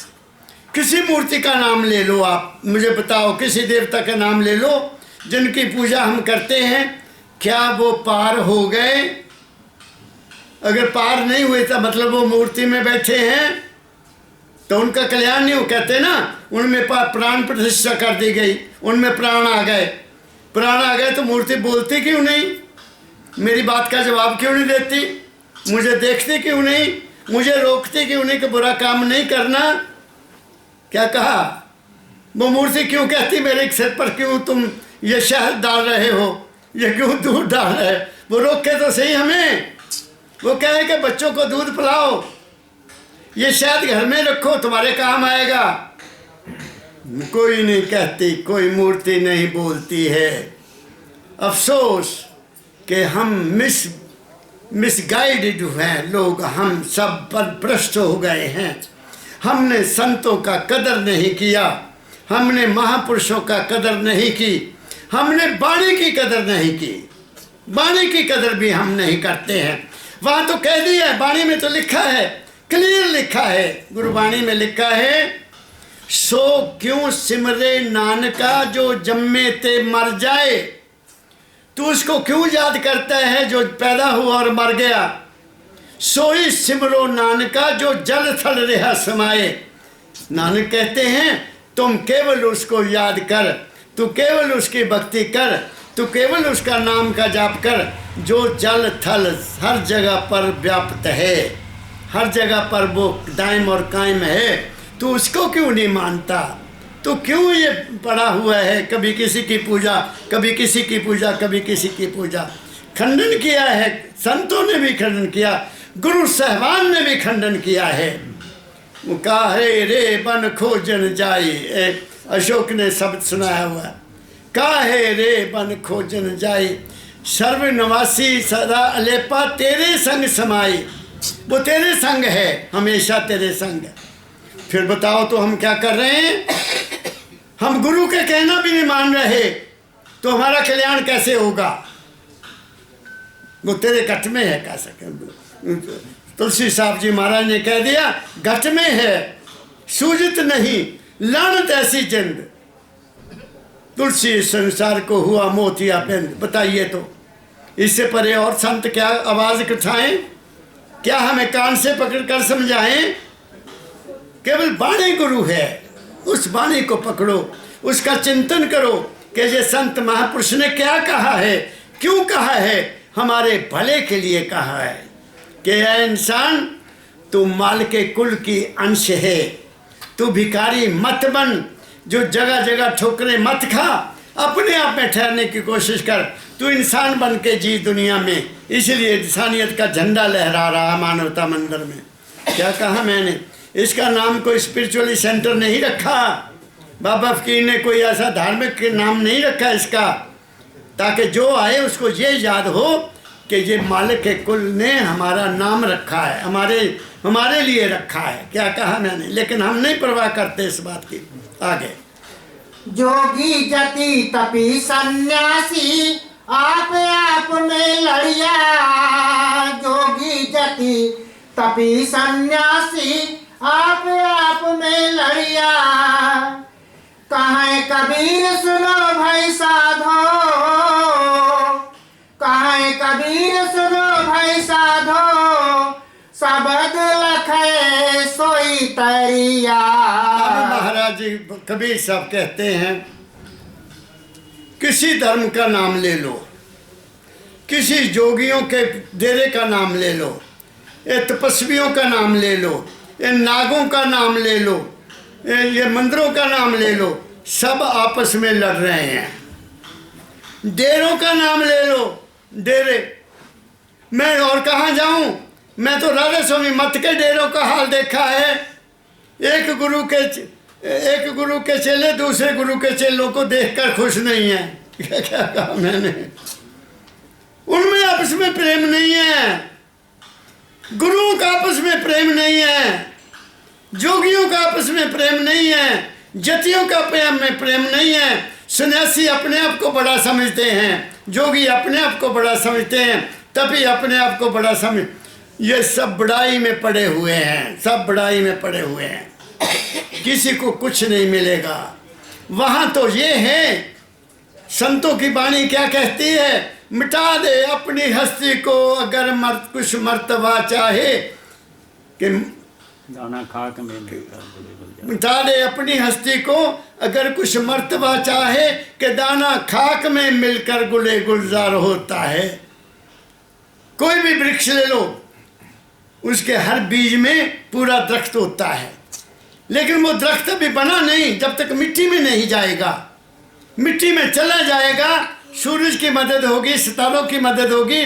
S1: किसी मूर्ति का नाम ले लो, आप मुझे बताओ, किसी देवता का नाम ले लो जिनकी पूजा हम करते हैं, क्या वो पार हो गए? अगर पार नहीं हुए तो मतलब वो मूर्ति में बैठे हैं। तो उनका कल्याण नहीं हो। कहते ना उनमें प्राण प्रतिष्ठा कर दी गई, उनमें प्राण आ गए। प्राण आ गए तो मूर्ति बोलती क्यों नहीं? मेरी बात का जवाब क्यों नहीं देती? मुझे देखती क्यों नहीं? मुझे रोकती क्यों नहीं कि बुरा काम नहीं करना? क्या कहा? वो मूर्ति क्यों कहती मेरे सिर पर क्यों तुम ये शहद डाल रहे हो, ये क्यों दूध डाल रहे? वो रोके तो सही हमें। वो कहे कि बच्चों को दूध पिलाओ, ये शहद घर में रखो, तुम्हारे काम आएगा। कोई नहीं कहती, कोई मूर्ति नहीं बोलती है। अफसोस कि हम मिसगाइडेड हैं लोग, हम सब पदभ्रष्ट हो गए हैं। हमने संतों का कदर नहीं किया, हमने महापुरुषों का कदर नहीं की, हमने वाणी की कदर नहीं की। वाणी की कदर भी हम नहीं करते हैं। वहाँ तो कह दिया है, वाणी में तो लिखा है, क्लियर लिखा है, गुरुवाणी में लिखा है, सो क्यों सिमरे नानका जो जम्मे ते मर जाए। तू उसको क्यों याद करता है जो पैदा हुआ और मर गया? सोई सिमरो नानका जो जल थल रहा समाए। नानक कहते हैं तुम केवल उसको याद कर, तू केवल उसकी भक्ति कर, तू केवल उसका नाम का जाप कर जो जल थल हर जगह पर व्याप्त है, हर जगह पर वो दायम और कायम है। तू उसको क्यों नहीं मानता? तो क्यों ये पड़ा हुआ है, कभी किसी की पूजा, कभी किसी की पूजा, कभी किसी की पूजा? खंडन किया है, संतों ने भी खंडन किया, गुरु साहबान ने भी खंडन किया है। वो काहे रे बन खोजन जाई, अशोक ने शब्द सुनाया हुआ, काहे रे बन खोजन जाई, सर्वनिवासी सदा अलेपा तेरे संग समाई। वो तेरे संग है, हमेशा तेरे संग। फिर बताओ तो हम क्या कर रहे हैं? हम गुरु के कहना भी नहीं मान रहे, तो हमारा कल्याण कैसे होगा? वो तेरे घट में है, कह सके। तुलसी साहब जी महाराज ने कह दिया, घट में है, सूझत नहीं, लानत ऐसी जिंद। तुलसी संसार को हुआ मोतिया पिंड। बताइए तो इससे परे और संत क्या आवाज उठाएं? क्या हमें कान से पकड़कर समझाएं? केवल वाणी गुरु है, उस वाणी को पकड़ो, उसका चिंतन करो कि ये संत महापुरुष ने क्या कहा है, क्यों कहा है, हमारे भले के लिए कहा है कि ऐ इंसान तू माल के कुल की अंश है, तू भिखारी मत बन, जो जगह जगह ठोकरे मत खा, अपने आप में ठहरने की कोशिश कर, तू इंसान बन के जी दुनिया में। इसलिए इंसानियत का झंडा लहरा रहा मानवता मंदिर में। क्या कहा मैंने? इसका नाम कोई स्पिरिचुअली सेंटर नहीं रखा, बाबा फकीर ने कोई ऐसा धार्मिक नाम नहीं रखा इसका, ताकि जो आए उसको ये याद हो कि ये मालिक के कुल ने हमारा नाम रखा है, हमारे लिए रखा है। क्या कहा मैंने? लेकिन हम नहीं परवाह करते इस बात की। आगे,
S2: जोगी जति तपी सन्यासी आप में लड़िया, जोगी जति तपी सन्यासी आप में लड़िया, कहाँ कबीर सुनो भाई साधो, कहाँ कबीर सुनो भाई साधो, सबद लखे सोई तरिया।
S1: महाराज जी कबीर साहब कहते हैं, किसी धर्म का नाम ले लो, किसी जोगियों के डेरे का नाम ले लो, ये तपस्वियों का नाम ले लो, ये नागों का नाम ले लो, ये मंदिरों का नाम ले लो, सब आपस में लड़ रहे हैं। डेरों का नाम ले लो, डेरे, मैं और कहाँ जाऊं? मैं तो राधा स्वामी मत के डेरों का हाल देखा है। एक गुरु के चेले दूसरे गुरु के चेलों को देखकर खुश नहीं है। क्या कहा मैंने? उनमें आपस में प्रेम नहीं है, गुरुओं का आपस में प्रेम नहीं है, जोगियों का आपस में प्रेम नहीं है, जतियों का प्रेम में प्रेम नहीं है। सन्यासी अपने आप को बड़ा समझते हैं, जोगी अपने आप को बड़ा समझते हैं, तभी अपने आप को बड़ा समझ, ये सब बड़ाई में पड़े हुए हैं, सब बड़ाई में पड़े हुए हैं। किसी को कुछ नहीं मिलेगा। वहाँ तो ये है, संतों की वाणी क्या कहती है? मिटा दे अपनी हस्ती को अगर कुछ मर्तबा चाहे, कि
S3: दाना खाक में मिलकर गुले गुलजार।
S1: मिटा दे अपनी हस्ती को, अगर कुछ मर्तबा चाहे कि दाना खाक में मिलकर गुले गुलजार होता है। कोई भी वृक्ष ले लो, उसके हर बीज में पूरा दरख्त होता है, लेकिन वो दरख्त भी बना नहीं जब तक मिट्टी में नहीं जाएगा। मिट्टी में चला जाएगा, सूरज की मदद होगी, सितारों की मदद होगी,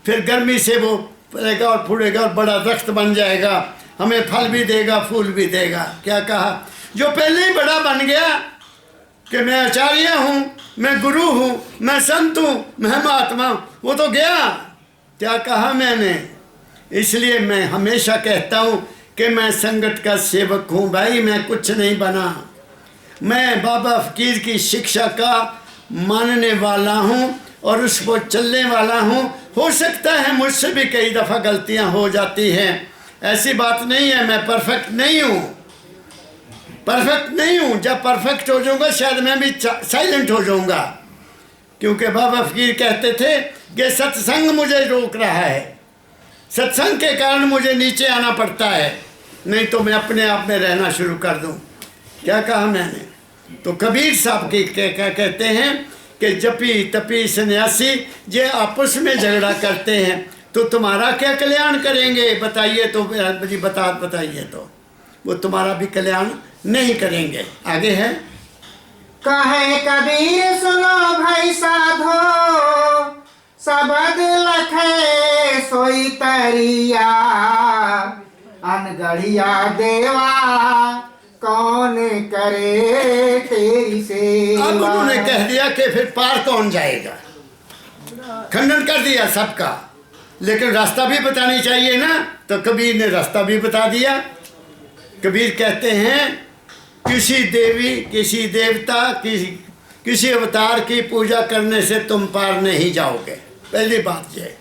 S1: फिर गर्मी से वो फलेगा और फूलेगा और बड़ा दरख्त बन जाएगा, हमें फल भी देगा, फूल भी देगा। क्या कहा? जो पहले ही बड़ा बन गया कि मैं आचार्य हूँ, मैं गुरु हूँ, मैं संत हूँ, मैं महात्मा हूँ, वो तो गया। क्या कहा मैंने? इसलिए मैं हमेशा कहता हूँ कि मैं संगत का सेवक हूँ भाई, मैं कुछ नहीं बना। मैं बाबा फकीर की शिक्षा का मानने वाला हूँ और उस पर चलने वाला हूँ। हो सकता है मुझसे भी कई दफ़ा गलतियाँ हो जाती हैं, ऐसी बात नहीं है, मैं परफेक्ट नहीं हूँ, परफेक्ट नहीं हूँ। जब परफेक्ट हो जाऊँगा शायद मैं भी साइलेंट हो जाऊँगा, क्योंकि बाबा फकीर कहते थे कि सत्संग मुझे रोक रहा है, सत्संग के कारण मुझे नीचे आना पड़ता है, नहीं तो मैं अपने आप में रहना शुरू कर दूँ। क्या कहा मैंने? तो कबीर साहब की क्या कहते हैं कि जपी तपी सन्यासी जे आपस में झगड़ा करते हैं तो तुम्हारा क्या कल्याण करेंगे? बताइए तो जी, बताइए तो वो तुम्हारा भी कल्याण नहीं करेंगे। आगे है,
S2: कहे कबीर सुनो भाई साधो, सबद लखे सोई तरिया, अनगढ़िया देवा कौन करे तेरी सेवा।
S1: अब उन्होंने कह दिया कि फिर पार कौन जाएगा, खंडन कर दिया सबका, लेकिन रास्ता भी बतानी चाहिए ना, तो कबीर ने रास्ता भी बता दिया। कबीर कहते हैं किसी देवी, किसी देवता, किसी अवतार की पूजा करने से तुम पार नहीं जाओगे। पहली बात ये,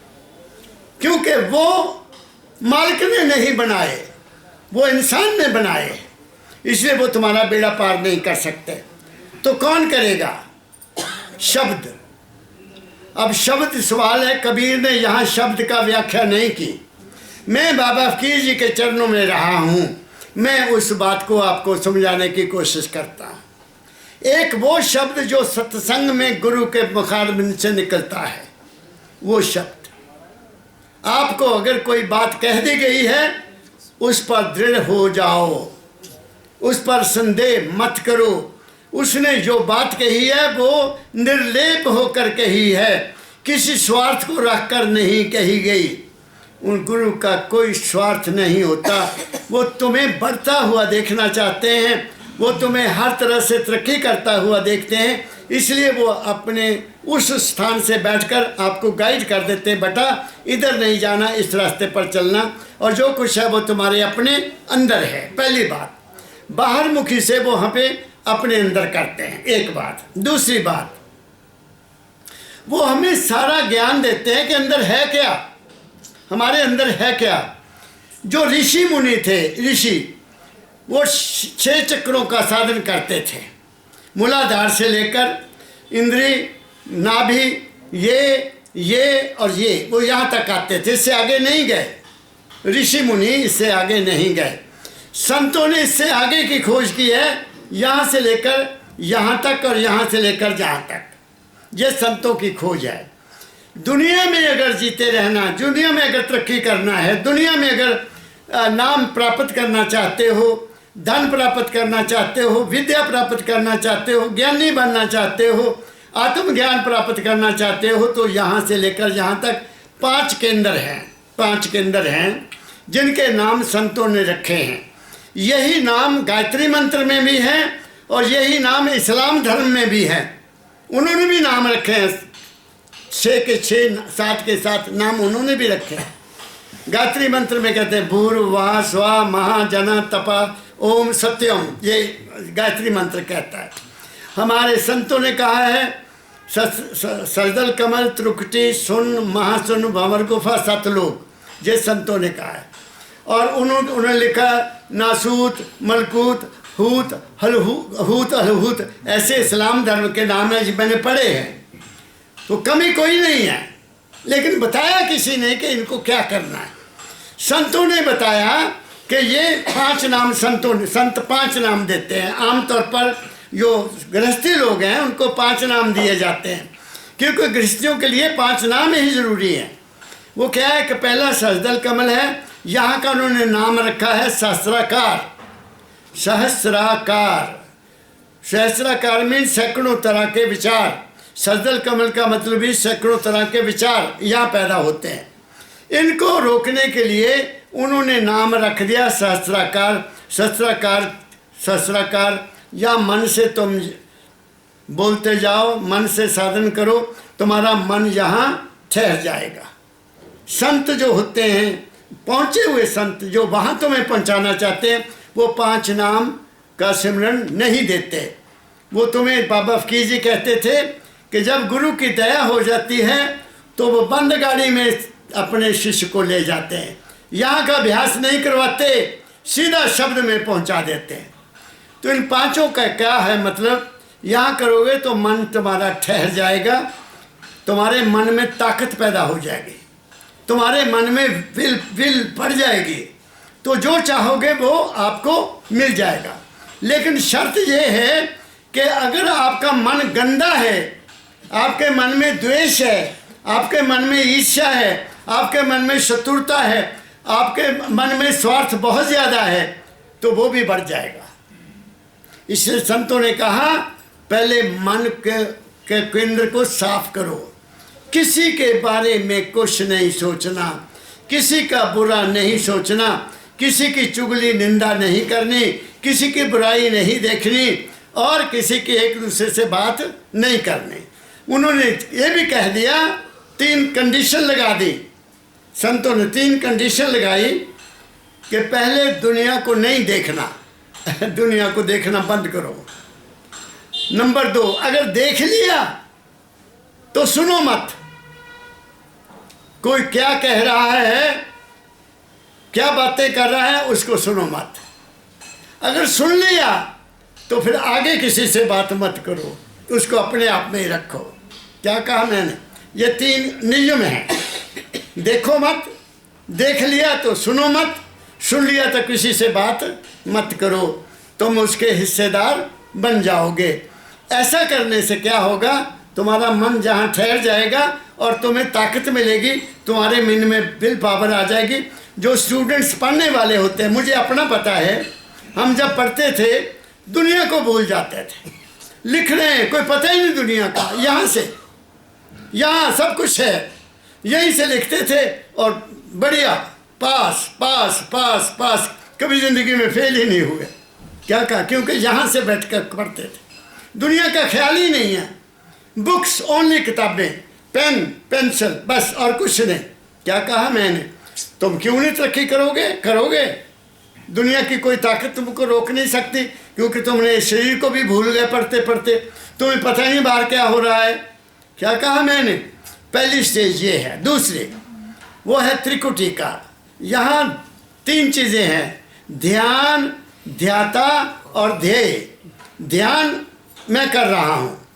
S1: क्योंकि वो मालिक ने नहीं बनाए, वो इंसान ने बनाए, इसलिए वो तुम्हारा बेड़ा पार नहीं कर सकते। तो कौन करेगा? शब्द। अब शब्द सवाल है, कबीर ने यहाँ शब्द का व्याख्या नहीं की। मैं बाबा फकीर जी के चरणों में रहा हूँ, मैं उस बात को आपको समझाने की कोशिश करता हूँ। एक वो शब्द जो सत्संग में गुरु के मुखारबिन से निकलता है, वो शब्द। आपको अगर कोई बात कह दी गई है, उस पर दृढ़ हो जाओ, उस पर संदेह मत करो। उसने जो बात कही है वो निर्लेप होकर कही है, किसी स्वार्थ को रखकर नहीं कही गई। उन गुरु का कोई स्वार्थ नहीं होता, वो तुम्हें बढ़ता हुआ देखना चाहते हैं, वो तुम्हें हर तरह से तरक्की करता हुआ देखते हैं, इसलिए वो अपने उस स्थान से बैठकर आपको गाइड कर देते हैं, बेटा इधर नहीं जाना, इस रास्ते पर चलना, और जो कुछ है वो तुम्हारे अपने अंदर है। पहली बात, बाहर मुखी से वो वहाँ पे अपने अंदर करते हैं, एक बात। दूसरी बात, वो हमें सारा ज्ञान देते हैं कि अंदर है क्या, हमारे अंदर है क्या। जो ऋषि मुनि थे, ऋषि, वो 6 चक्रों का साधन करते थे, मूलाधार से लेकर इंद्री, नाभि, ये और ये, वो यहाँ तक आते थे, इससे आगे नहीं गए। ऋषि मुनि इससे आगे नहीं गए। संतों ने इससे आगे की खोज की है, यहाँ से लेकर यहाँ तक और यहाँ से लेकर जहाँ तक, ये संतों की खोज है। दुनिया में अगर जीते रहना, दुनिया में अगर तरक्की करना है, दुनिया में अगर नाम प्राप्त करना चाहते हो, धन प्राप्त करना चाहते हो, विद्या प्राप्त करना चाहते हो, ज्ञानी बनना चाहते हो, आत्मज्ञान प्राप्त करना चाहते हो, तो यहाँ से लेकर यहाँ तक 5 केंद्र हैं, 5 केंद्र हैं जिनके नाम संतों ने रखे हैं। यही नाम गायत्री मंत्र में भी है और यही नाम इस्लाम धर्म में भी है। उन्होंने भी नाम रखे हैं, 6 के 6, 7 के 7 नाम उन्होंने भी रखे हैं। गायत्री मंत्र में कहते हैं भूर्भुवः स्वः महाजन तपा ओम सत्यम, ये गायत्री मंत्र कहता है। हमारे संतों ने कहा है सरदल कमल त्रुकटी सुन महासुन भंवर गुफा सतलोक, ये संतों ने कहा है। और उन्होंने लिखा नासूत, मलकूत, हूत, हलहूत, ऐसे इस्लाम धर्म के नाम है, मैंने पढ़े हैं, तो कमी कोई नहीं है, लेकिन बताया किसी ने कि इनको क्या करना है। संतों ने बताया कि ये 5 नाम संत 5 नाम देते हैं। आमतौर पर जो गृहस्थी लोग हैं उनको 5 नाम दिए जाते हैं, क्योंकि गृहस्थियों के लिए 5 नाम ही ज़रूरी है। वो क्या है कि पहला सहस्त्रदल कमल है, यहाँ का उन्होंने नाम रखा है सहस्राकार। सहस्राकार, सहस्राकार मीन सैकड़ों तरह के विचार। सहस्त्रदल कमल का मतलब भी सैकड़ों तरह के विचार यहाँ पैदा होते हैं। इनको रोकने के लिए उन्होंने नाम रख दिया सहस्राकार। सहस्राकार, सहस्राकार, या मन से तुम बोलते जाओ, मन से साधन करो, तुम्हारा मन यहाँ ठहर जाएगा। संत जो होते हैं, पहुँचे हुए संत जो वहाँ तुम्हें पहुँचाना चाहते हैं, वो 5 नाम का सिमरन नहीं देते। वो तुम्हें बाबा फकीर जी कहते थे कि जब गुरु की दया हो जाती है तो वो बंद गाड़ी में अपने शिष्य को ले जाते हैं, यहाँ का अभ्यास नहीं करवाते, सीधा शब्द में पहुँचा देते हैं। तो इन 5 का क्या है मतलब, यहाँ करोगे तो मन तुम्हारा ठहर जाएगा, तुम्हारे मन में ताकत पैदा हो जाएगी, तुम्हारे मन में विल बढ़ जाएगी, तो जो चाहोगे वो आपको मिल जाएगा। लेकिन शर्त ये है कि अगर आपका मन गंदा है, आपके मन में द्वेष है, आपके मन में ईर्ष्या है, आपके मन में शत्रुता है, आपके मन में स्वार्थ बहुत ज़्यादा है, तो वो भी बढ़ जाएगा। इसलिए संतों ने कहा पहले मन के केंद्र को साफ करो। किसी के बारे में कुछ नहीं सोचना, किसी का बुरा नहीं सोचना, किसी की चुगली निंदा नहीं करनी, किसी की बुराई नहीं देखनी, और किसी की एक दूसरे से बात नहीं करनी। उन्होंने ये भी कह दिया, 3 कंडीशन लगा दी संतों ने। 3 कंडीशन लगाई कि पहले दुनिया को नहीं देखना, दुनिया को देखना बंद करो। नंबर 2, अगर देख लिया तो सुनो मत, कोई क्या कह रहा है, क्या बातें कर रहा है, उसको सुनो मत। अगर सुन लिया तो फिर आगे किसी से बात मत करो, उसको अपने आप में ही रखो। क्या कहा मैंने, ये 3 नियम हैं। देखो मत, देख लिया तो सुनो मत, सुन लिया तो किसी से बात मत करो, तुम उसके हिस्सेदार बन जाओगे। ऐसा करने से क्या होगा, तुम्हारा मन जहाँ ठहर जाएगा और तुम्हें ताकत मिलेगी, तुम्हारे मन में विल पावर आ जाएगी। जो स्टूडेंट्स पढ़ने वाले होते हैं, मुझे अपना पता है, हम जब पढ़ते थे दुनिया को भूल जाते थे, लिख रहे हैं कोई पता ही नहीं दुनिया का, यहाँ से यहाँ सब कुछ है, यहीं से लिखते थे और बढ़िया पास पास पास पास, कभी ज़िंदगी में फेल ही नहीं हुए। क्या कहा, क्योंकि यहाँ से बैठ कर पढ़ते थे, दुनिया का ख्याल ही नहीं है। बुक्स ओनली, किताबें, पेन पेंसिल, बस और कुछ नहीं। क्या कहा मैंने, तुम क्यों नहीं तरक्की करोगे, करोगे। दुनिया की कोई ताकत तुमको रोक नहीं सकती, क्योंकि तुमने शरीर को भी भूल गए पढ़ते पढ़ते, तुम्हें पता ही नहीं बाहर क्या हो रहा है। क्या कहा मैंने, पहली स्टेज ये है। दूसरी वो है त्रिकुटी का। यहाँ 3 चीज़ें हैं, ध्यान, ध्याता और ध्येय। ध्यान मैं कर रहा हूँ,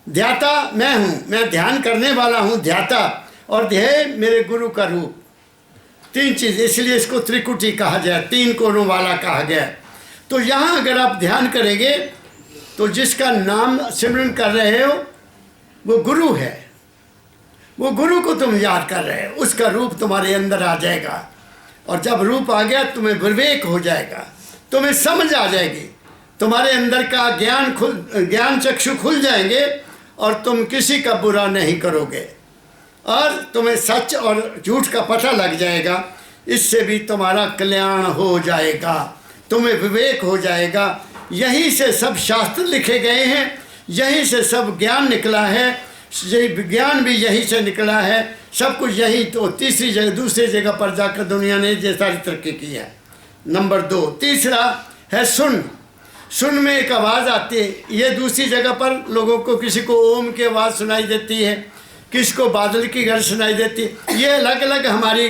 S1: ध्याता मैं हूँ, मैं ध्यान करने वाला हूँ ध्याता, और ध्येय मेरे गुरु का रूप। 3 चीज़, इसलिए इसको त्रिकुटी कहा गया, 3 कोणों वाला कहा गया। तो यहाँ अगर आप ध्यान करेंगे तो जिसका नाम सिमरन कर रहे हो वो गुरु है, वो गुरु को तुम याद कर रहे हो, उसका रूप तुम्हारे अंदर आ जाएगा। और जब रूप आ गया तुम्हें विवेक हो जाएगा, तुम्हें समझ आ जाएगी, तुम्हारे अंदर का ज्ञान चक्षु खुल जाएंगे और तुम किसी का बुरा नहीं करोगे, और तुम्हें सच और झूठ का पता लग जाएगा। इससे भी तुम्हारा कल्याण हो जाएगा, तुम्हें विवेक हो जाएगा। यहीं से सब शास्त्र लिखे गए हैं, यहीं से सब ज्ञान निकला है, विज्ञान भी यहीं से निकला है, सब कुछ यही। तो तीसरी जगह, दूसरी जगह पर जाकर दुनिया ने ये सारी तरक्की की है। नंबर 2, तीसरा है सुन। सुन में एक आवाज़ आती है, ये दूसरी जगह पर लोगों को, किसी को ओम की आवाज़ सुनाई देती है, किसी को बादल की गरज सुनाई देती है। ये अलग अलग हमारी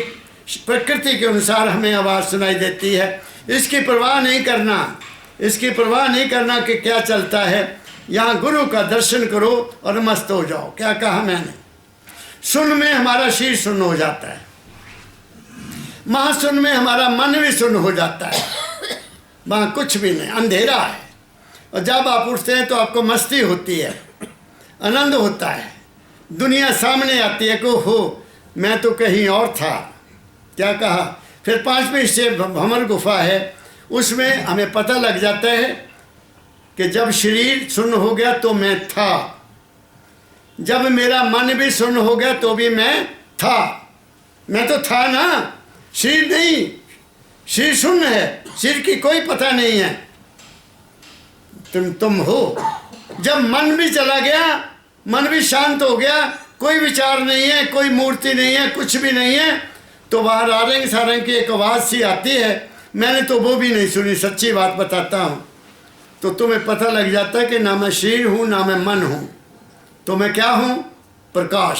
S1: प्रकृति के अनुसार हमें आवाज़ सुनाई देती है। इसकी परवाह नहीं करना, इसकी परवाह नहीं करना कि क्या चलता है। यहाँ गुरु का दर्शन करो और मस्त हो जाओ। क्या कहा मैंने, सुन में हमारा शीर सुन्न हो जाता है। महाशून्य में हमारा मन भी शून्य हो जाता है, वहाँ कुछ भी नहीं, अंधेरा है। और जब आप उठते हैं तो आपको मस्ती होती है, आनंद होता है, दुनिया सामने आती है कि हो मैं तो कहीं और था। क्या कहा? फिर 5वें से भ्रमर गुफा है, उसमें हमें पता लग जाता है कि जब शरीर शून्य हो गया तो मैं था, जब मेरा मन भी शून्य हो गया तो भी मैं था। मैं तो था ना, शरीर नहीं, शरीर शून्य है, शरीर की कोई पता नहीं है, तुम हो। जब मन भी चला गया, मन भी शांत हो गया, कोई विचार नहीं है, कोई मूर्ति नहीं है, कुछ भी नहीं है, तो बाहर आरंग सारंग की एक आवाज़ सी आती है। मैंने तो वो भी नहीं सुनी, सच्ची बात बताता हूँ। तो तुम्हें पता लग जाता है कि ना मैं शरीर हूँ ना मैं मन हूँ, तो मैं क्या हूँ? प्रकाश।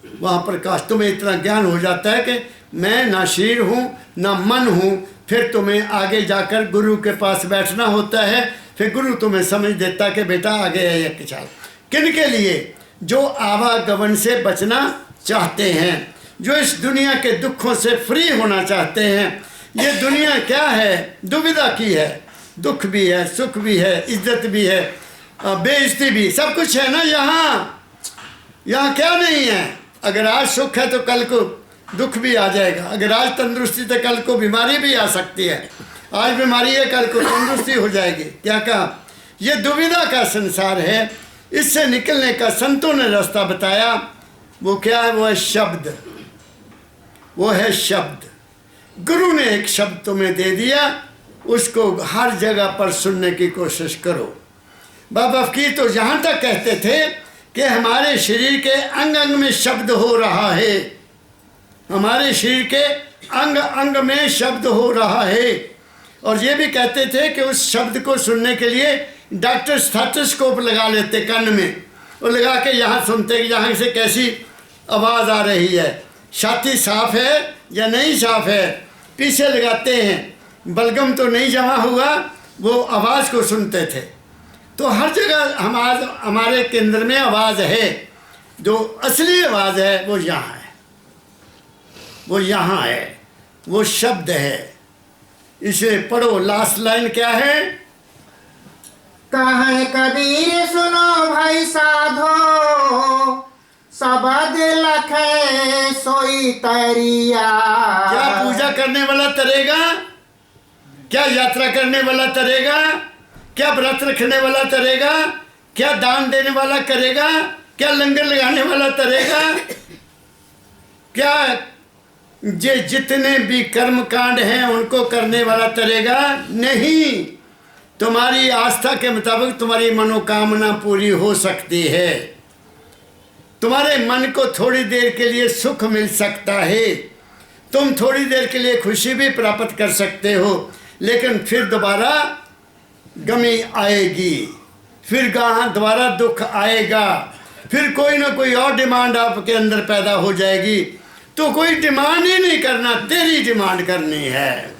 S1: वहाँ प्रकाश, तुम्हें इतना ज्ञान हो जाता है कि मैं ना शरीर हूँ ना मन हूँ। फिर तुम्हें आगे जाकर गुरु के पास बैठना होता है, फिर गुरु तुम्हें समझ देता कि बेटा आगे है एक चाल। किन के लिए? जो आवागमन से बचना चाहते हैं, जो इस दुनिया के दुखों से फ्री होना चाहते हैं। ये दुनिया क्या है? दुविधा की है, दुख भी है, सुख भी है, इज्जत भी है, बेइज्जती भी, सब कुछ है ना। यहाँ क्या नहीं है? अगर आज सुख है तो कल को दुख भी आ जाएगा, अगर आज तंदुरुस्ती तो कल को बीमारी भी आ सकती है, आज बीमारी है कल को तंदुरुस्ती हो जाएगी। क्या कहा? ये दुविधा का संसार है, इससे निकलने का संतों ने रास्ता बताया। वो क्या है? वो है शब्द, वो है शब्द। गुरु ने एक शब्द तुम्हें दे दिया, उसको हर जगह पर सुनने की कोशिश करो। बाबा फकीर तो जहाँ तक कहते थे कि हमारे शरीर के अंग अंग में शब्द हो रहा है, हमारे शरीर के अंग अंग में शब्द हो रहा है। और ये भी कहते थे कि उस शब्द को सुनने के लिए डॉक्टर स्टेथोस्कोप लगा लेते कान में, और लगा के यहाँ सुनते यहाँ से कैसी आवाज़ आ रही है, छाती साफ है या नहीं साफ है, पीछे लगाते हैं, बलगम तो नहीं जमा हुआ, वो आवाज़ को सुनते थे। तो हर जगह हमारे केंद्र में आवाज़ है, जो असली आवाज़ है वो यहाँ है, वो यहाँ है, वो शब्द है। इसे पढ़ो, लास्ट लाइन क्या है?
S2: कहे कबीर सुनो भाई साधो, सबद लखे सोई तरिया।
S1: क्या पूजा करने वाला तरेगा? क्या यात्रा करने वाला तरेगा? क्या व्रत रखने वाला तरेगा? क्या दान देने वाला करेगा? क्या लंगर लगाने वाला तरेगा? क्या ये जितने भी कर्म कांड हैं उनको करने वाला तरेगा? नहीं। तुम्हारी आस्था के मुताबिक तुम्हारी मनोकामना पूरी हो सकती है, तुम्हारे मन को थोड़ी देर के लिए सुख मिल सकता है, तुम थोड़ी देर के लिए खुशी भी प्राप्त कर सकते हो, लेकिन फिर दोबारा गमी आएगी, फिर दोबारा दुख आएगा, फिर कोई ना कोई और डिमांड आपके अंदर पैदा हो जाएगी। तो कोई डिमांड ही नहीं करना, तेरी डिमांड करनी है।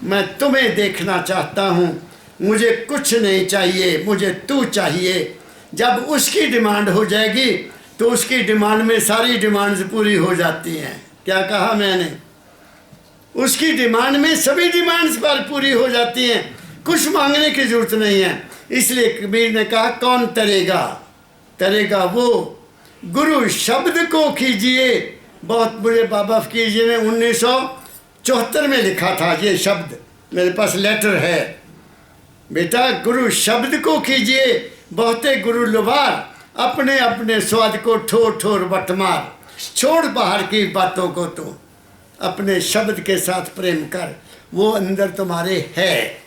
S1: मैं तुम्हें देखना चाहता हूँ, मुझे कुछ नहीं चाहिए, मुझे तू चाहिए। जब उसकी डिमांड हो जाएगी तो उसकी डिमांड में सारी डिमांड्स पूरी हो जाती हैं। क्या कहा मैंने? उसकी डिमांड में सभी डिमांड्स पर पूरी हो जाती हैं, कुछ मांगने की जरूरत नहीं है। इसलिए कबीर ने कहा कौन तरेगा? तरेगा वो गुरु शब्द को कीजिए। बहुत बुरे बाबा फकीर जी ने 1974 में लिखा था ये शब्द, मेरे पास लेटर है। बेटा गुरु शब्द को कीजिए, बहुते गुरु लुभार, अपने अपने स्वाद को ठोर ठोर बटमार। छोड़ बाहर की बातों को, तो अपने शब्द के साथ प्रेम कर, वो अंदर तुम्हारे है,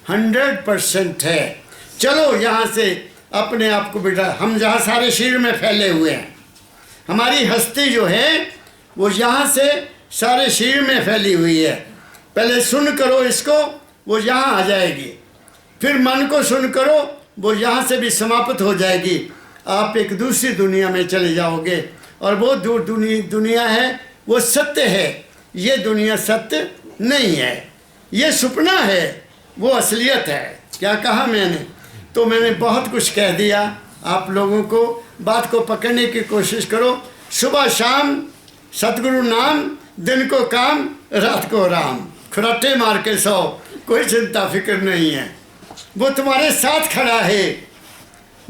S1: 100% है। चलो यहाँ से अपने आप को बेटा, हम जहाँ सारे शरीर में फैले हुए हैं, हमारी हस्ती जो है वो यहाँ से सारे शरीर में फैली हुई है। पहले सुन करो इसको, वो यहाँ आ जाएगी, फिर मन को सुन करो, वो यहाँ से भी समाप्त हो जाएगी। आप एक दूसरी दुनिया में चले जाओगे, और वो दूर दुनिया है, वो सत्य है। ये दुनिया सत्य नहीं है, ये सपना है, वो असलियत है। क्या कहा मैंने? तो मैंने बहुत कुछ कह दिया। आप लोगों को बात को पकड़ने की कोशिश करो। सुबह शाम सतगुरु नाम दिन को काम रात को राम, खुराटे मार के सो, कोई चिंता फिक्र नहीं है। वो तुम्हारे साथ खड़ा है,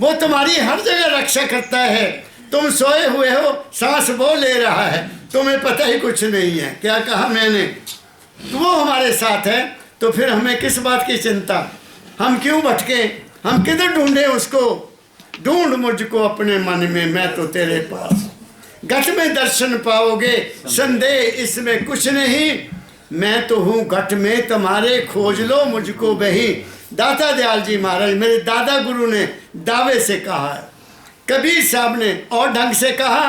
S1: वो तुम्हारी हर जगह रक्षा करता है। तुम सोए हुए हो, सांस वो ले रहा है, तुम्हें पता ही कुछ नहीं है। क्या कहा मैंने? तो वो हमारे साथ है, तो फिर हमें किस बात की चिंता? हम क्यों भटके? हम किधर ढूंढे उसको? ढूंढ मुझको अपने मन में, मैं तो तेरे पास। घट में दर्शन पाओगे, संदेह इसमें कुछ नहीं। मैं तो हूँ घट में तुम्हारे, खोज लो मुझको बही। दाता दयाल जी महाराज, मेरे दादा गुरु ने दावे से कहा है, कबीर साहब ने और ढंग से कहा,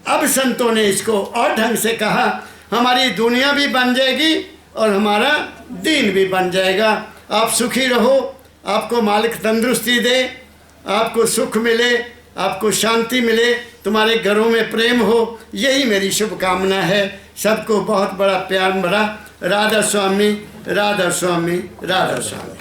S1: अब संतों ने इसको और ढंग से कहा। हमारी दुनिया भी बन जाएगी और हमारा दीन भी बन जाएगा। आप सुखी रहो, आपको मालिक तंदुरुस्ती दे, आपको सुख मिले, आपको शांति मिले, तुम्हारे घरों में प्रेम हो, यही मेरी शुभकामना है। सबको बहुत बड़ा प्यार भरा राधा स्वामी, राधा स्वामी, राधा स्वामी।